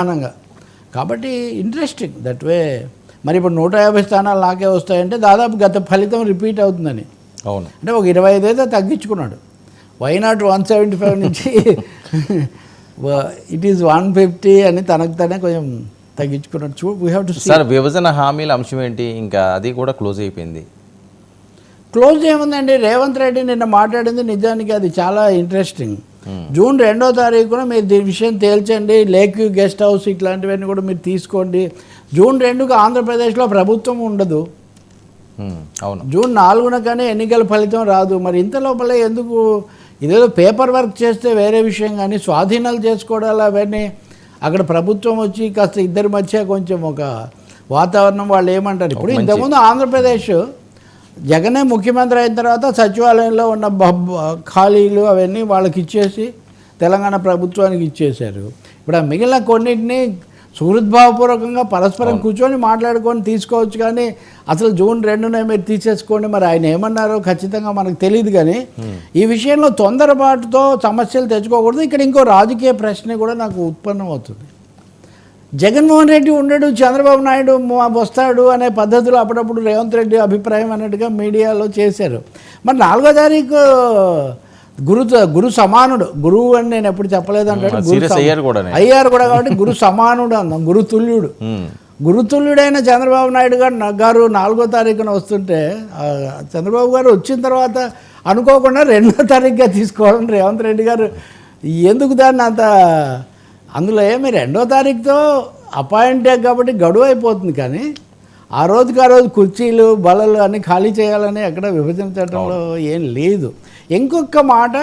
సమానంగా. కాబట్టి interesting that way. మరి ఇప్పుడు 150 స్థానాలు నాకే వస్తాయంటే దాదాపు గత ఫలితం రిపీట్ అవుతుందని. అవును, అంటే ఒక 25 అయితే తగ్గించుకున్నాడు. వై నాట్ 175 నుంచి ఇట్ ఈస్ 150 అని తనకు తనే కొంచెం తగ్గించుకున్నాడు. We have to see. Sir విభజన హామీల అంశం ఏంటి? ఇంకా అది కూడా క్లోజ్ అయిపోయింది. క్లోజ్ ఏముందండి, రేవంత్ రెడ్డి నిన్న మాట్లాడింది నిజానికి అది చాలా ఇంట్రెస్టింగ్. జూన్ 2వ తారీఖున మీరు దీని విషయం తేల్చండి, లేక్ వ్యూ గెస్ట్ హౌస్ ఇట్లాంటివన్నీ కూడా మీరు తీసుకోండి. జూన్ 2కు ఆంధ్రప్రదేశ్లో ప్రభుత్వం ఉండదు. అవును, జూన్ 4న కానీ ఎన్నికల ఫలితం రాదు. మరి ఇంత లోపలే ఎందుకు ఇదేదో పేపర్ వర్క్ చేస్తే వేరే విషయం, కానీ స్వాధీనాలు చేసుకోవడాలు అవన్నీ అక్కడ ప్రభుత్వం వచ్చి కాస్త ఇద్దరి మధ్య కొంచెం ఒక వాతావరణం వాళ్ళు ఏమంటారు. ఇప్పుడు ఇంతకుముందు ఆంధ్రప్రదేశ్ జగనే ముఖ్యమంత్రి అయిన తర్వాత సచివాలయంలో ఉన్న ఖాళీలు అవన్నీ వాళ్ళకి ఇచ్చేసి తెలంగాణ ప్రభుత్వానికి ఇచ్చేశారు. ఇప్పుడు ఆ మిగిలిన కొన్నింటిని సుహృద్భావపూర్వకంగా పరస్పరం కూర్చొని మాట్లాడుకొని తీసుకోవచ్చు. కానీ అసలు జూన్ 2న మీరు తీసేసుకోండి, మరి ఆయన ఏమన్నారో ఖచ్చితంగా మనకు తెలియదు. కానీ ఈ విషయంలో తొందరపాటుతో సమస్యలు తెచ్చుకోకూడదు. ఇక్కడ ఇంకో రాజకీయ ప్రశ్న కూడా నాకు ఉత్పన్నం అవుతుంది. జగన్మోహన్ రెడ్డి ఉండడు, చంద్రబాబు నాయుడు వస్తాడు అనే పద్ధతిలో అప్పుడప్పుడు రేవంత్ రెడ్డి అభిప్రాయం అన్నట్టుగా మీడియాలో చేశారు. మరి 4వ తారీఖు గురు సమానుడు, గురువు అని నేను ఎప్పుడు చెప్పలేదు అంటాడు, అయ్యారు కూడా కాబట్టి గురు సమానుడు అందాం, గురుతుల్యుడైన చంద్రబాబు నాయుడు గారు 4వ తారీఖున వస్తుంటే చంద్రబాబు గారు వచ్చిన తర్వాత అనుకోకుండా 2వ తారీఖుగా తీసుకోవడం రేవంత్ రెడ్డి గారు ఎందుకు దాన్ని అంత, అందులో ఏమి 2వ తారీఖుతో అపాయింటే కాబట్టి గడువు అయిపోతుంది. కానీ ఆ రోజు కుర్చీలు బలలు అన్నీ ఖాళీ చేయాలని ఎక్కడ విభజన చట్టంలో ఏం లేదు. ఇంకొక మాట,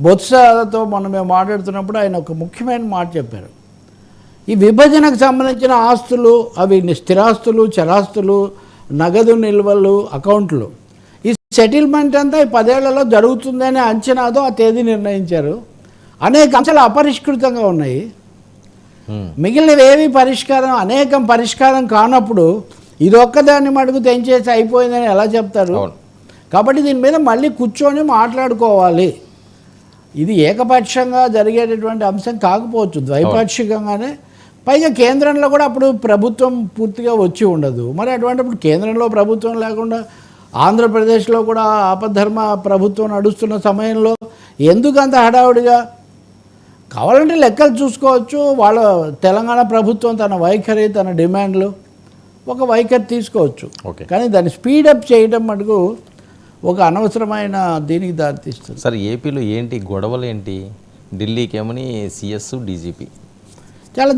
బొత్సతో మేము మాట్లాడుతున్నప్పుడు ఆయన ఒక ముఖ్యమైన మాట చెప్పారు. ఈ విభజనకు సంబంధించిన ఆస్తులు, అవి స్థిరాస్తులు, చరాస్తులు, నగదు నిల్వలు, అకౌంట్లు, ఈ సెటిల్మెంట్ అంతా ఈ 10 ఏళ్లలో జరుగుతుందనే అంచనాతో ఆ తేదీ నిర్ణయించారు. అనేక అంశాలు అపరిష్కృతంగా ఉన్నాయి. మిగిలినవి ఏవి అనేకం పరిష్కారం కానప్పుడు ఇదొక్కదాన్ని మటుకు తెంచేసి అయిపోయిందని ఎలా చెప్తారు? కాబట్టి దీని మీద మళ్ళీ కూర్చొని మాట్లాడుకోవాలి. ఇది ఏకపక్షంగా జరిగేటటువంటి అంశం కాకపోవచ్చు, ద్వైపాక్షికంగానే. పైగా కేంద్రంలో కూడా అప్పుడు ప్రభుత్వం పూర్తిగా వచ్చి ఉండదు. మరి అటువంటిప్పుడు కేంద్రంలో ప్రభుత్వం లేకుండా ఆంధ్రప్రదేశ్లో కూడా ఆపద్ధర్మ ప్రభుత్వం నడుస్తున్న సమయంలో ఎందుకంత హడావుడిగా? కావాలంటే లెక్కలు చూసుకోవచ్చు. వాళ్ళ తెలంగాణ ప్రభుత్వం తన వైఖరి, తన డిమాండ్లు ఒక వైఖరి తీసుకోవచ్చు. కానీ దాన్ని స్పీడప్ చేయడం మటుకు ఒక అనవసరమైన దీనికి దారితీస్తుంది. సార్ ఏపీలో ఏంటి గొడవలు ఏంటి? ఢిల్లీకి ఏమని సిఎస్, డీజీపీ చాలా